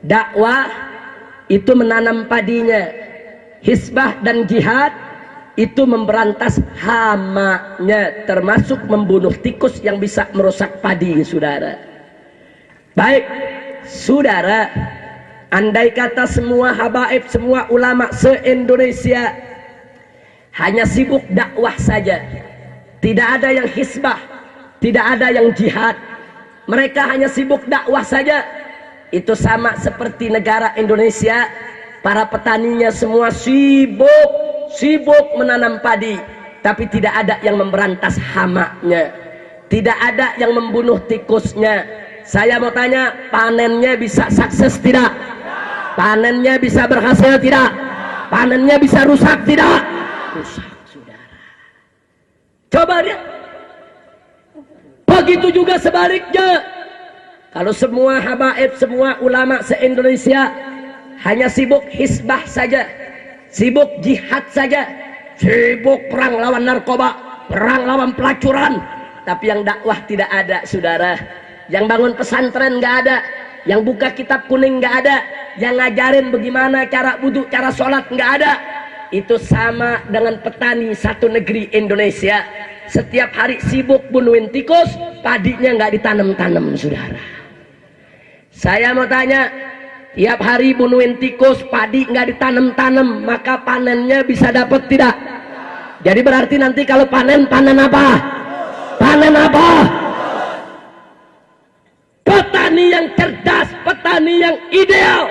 Dakwah itu menanam padinya, hisbah dan jihad itu memberantas hamanya, termasuk membunuh tikus yang bisa merusak padi, saudara. Baik, saudara, andai kata semua habaib, semua ulama se-Indonesia hanya sibuk dakwah saja, tidak ada yang hisbah, tidak ada yang jihad, mereka hanya sibuk dakwah saja, itu sama seperti negara Indonesia, para petaninya semua sibuk menanam padi, tapi tidak ada yang memberantas hamanya, tidak ada yang membunuh tikusnya. Saya mau tanya, panennya bisa sukses tidak? Panennya bisa berhasil tidak? Panennya bisa rusak tidak? Rusak, saudara. Coba lihat. Begitu juga sebaliknya. Kalau semua habaib, semua ulama se-Indonesia hanya sibuk hisbah saja, sibuk jihad saja, sibuk perang lawan narkoba, perang lawan pelacuran, tapi yang dakwah tidak ada, saudara. Yang bangun pesantren nggak ada, yang buka kitab kuning nggak ada, yang ngajarin bagaimana cara wudhu, cara sholat nggak ada. Itu sama dengan petani satu negeri Indonesia, setiap hari sibuk bunuhin tikus, padinya nggak ditanam-tanam, saudara. Saya mau tanya, tiap hari bunuhin tikus, padi nggak ditanam-tanam, maka panennya bisa dapat tidak? Jadi berarti nanti kalau panen apa? Panen apa? Petani yang cerdas, petani yang ideal,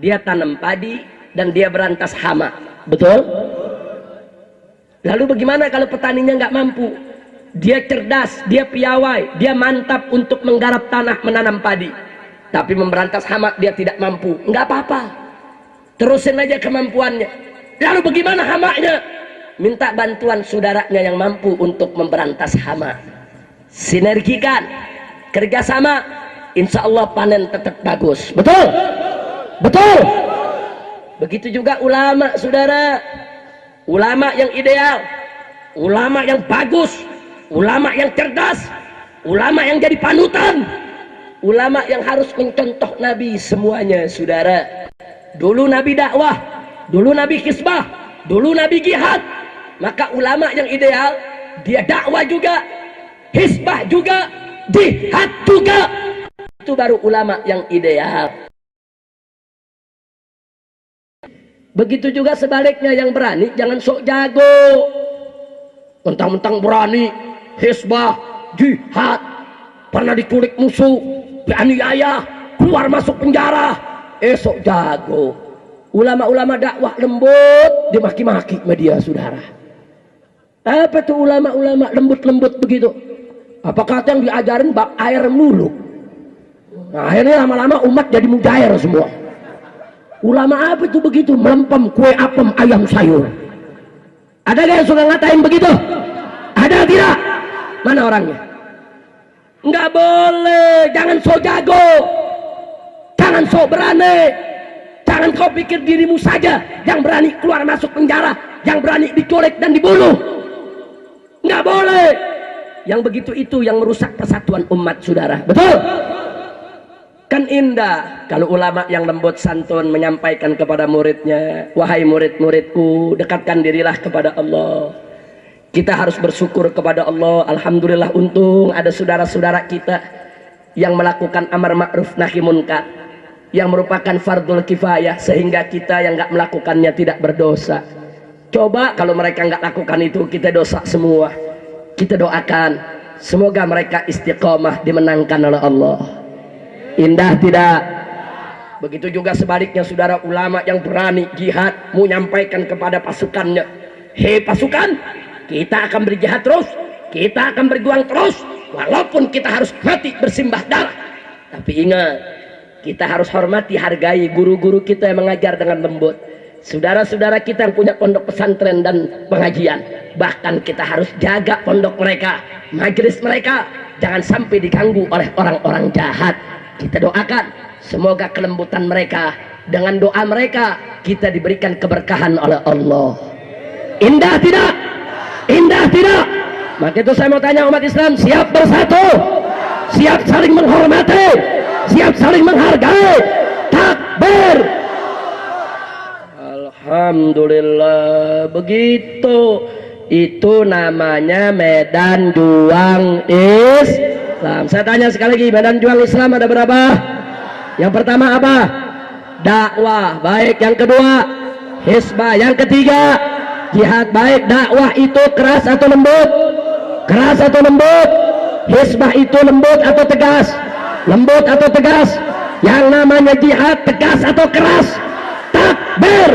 dia tanam padi dan dia berantas hama, betul? Lalu bagaimana kalau petaninya nggak mampu? Dia cerdas, dia piawai, dia mantap untuk menggarap tanah, menanam padi, tapi memberantas hama dia tidak mampu. Nggak apa-apa, terusin aja kemampuannya. Lalu bagaimana hamanya? Minta bantuan saudaranya yang mampu untuk memberantas hama. Sinergikan, kerjasama, insya Allah panen tetap bagus. Betul? Betul? Begitu juga ulama, saudara. Ulama yang ideal, ulama yang bagus, ulama yang cerdas, ulama yang jadi panutan, ulama yang harus mencontoh Nabi semuanya, saudara. Dulu Nabi dakwah, dulu Nabi hisbah, dulu Nabi jihad. Maka ulama yang ideal, dia dakwah juga, hisbah juga, jihad juga. Itu baru ulama yang ideal. Begitu juga sebaliknya, yang berani jangan sok jago, mentang-mentang berani hisbah, jihad, pernah diculik musuh, dianiaya, keluar masuk penjara, sok jago. Ulama-ulama dakwah lembut, dimaki-maki media, saudara. Apa tuh ulama-ulama lembut-lembut begitu? Apakah yang diajarin bab air mulu? Nah, akhirnya lama-lama umat jadi mujair semua. Ulama apa itu begitu? Melempem kue apem ayam sayur. Ada gak yang suka ngatain begitu? Ada tidak? Mana orangnya? Nggak boleh, jangan so jago, jangan so berani, jangan kau pikir dirimu saja yang berani keluar masuk penjara, yang berani diculik dan dibunuh. Nggak boleh. Yang begitu itu yang merusak persatuan umat, saudara. Betul? Kan indah kalau ulama yang lembut santun menyampaikan kepada muridnya, wahai murid-muridku, dekatkan dirilah kepada Allah. Kita harus bersyukur kepada Allah. Alhamdulillah, untung ada saudara-saudara kita yang melakukan amar ma'ruf nahi munkar, yang merupakan fardul kifayah, sehingga kita yang nggak melakukannya tidak berdosa. Coba kalau mereka nggak lakukan itu, kita dosa semua. Kita doakan semoga mereka istiqomah, dimenangkan oleh Allah. Indah tidak? Begitu juga sebaliknya, saudara, ulama yang berani jihad, menyampaikan kepada pasukannya, hei pasukan, kita akan berjihad terus, kita akan berjuang terus, walaupun kita harus mati bersimbah darah. Tapi ingat, kita harus hormati, hargai guru-guru kita yang mengajar dengan lembut, saudara-saudara kita yang punya pondok pesantren dan pengajian. Bahkan kita harus jaga pondok mereka, majelis mereka, jangan sampai diganggu oleh orang-orang jahat. Kita doakan semoga kelembutan mereka, dengan doa mereka kita diberikan keberkahan oleh Allah. Indah tidak? Indah tidak? Maka itu saya mau tanya umat Islam, siap bersatu, siap saling menghormati, siap saling menghargai, Alhamdulillah. Begitu. Itu namanya medan juang Islam. Saya tanya sekali lagi, medan juang Islam ada berapa? Yang pertama apa? Dakwah. Baik. Yang kedua, hisbah. Yang ketiga, jihad. Baik. Dakwah itu keras atau lembut? Keras atau lembut? Hisbah itu lembut atau tegas? Lembut atau tegas? Yang namanya jihad tegas atau keras? Takbir.